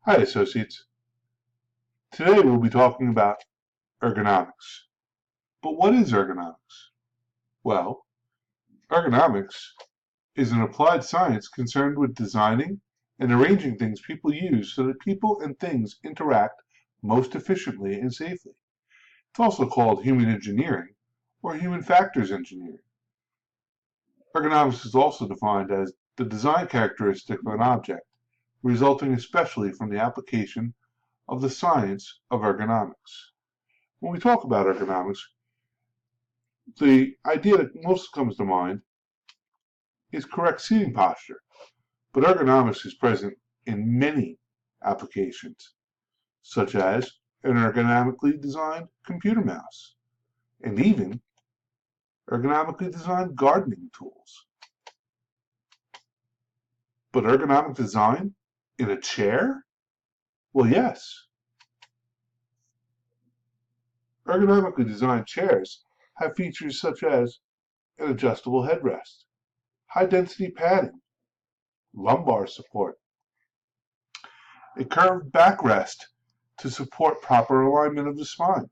Hi, associates. Today we'll be talking about ergonomics. But what is ergonomics? Well, ergonomics is an applied science concerned with designing and arranging things people use so that people and things interact most efficiently and safely. It's also called human engineering or human factors engineering. Ergonomics is also defined as the design characteristic of an object, resulting especially from the application of the science of ergonomics. When we talk about ergonomics, the idea that most comes to mind is correct seating posture, but ergonomics is present in many applications, such as an ergonomically designed computer mouse, and even ergonomically designed gardening tools. But ergonomic design in a chair? Well, yes. Ergonomically designed chairs have features such as an adjustable headrest, high-density padding, lumbar support, a curved backrest to support proper alignment of the spine.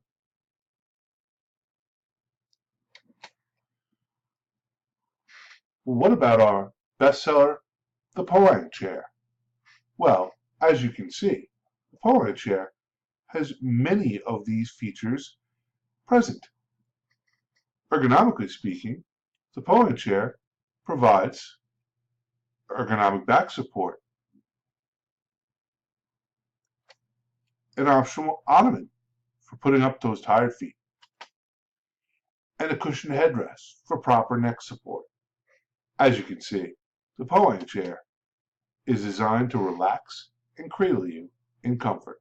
What about our bestseller, the Polang chair? Well, as you can see, the Polang chair has many of these features present. Ergonomically speaking, the Polang chair provides ergonomic back support, an optional ottoman for putting up those tired feet, and a cushioned headrest for proper neck support. As you can see, the Polang chair is designed to relax and cradle you in comfort.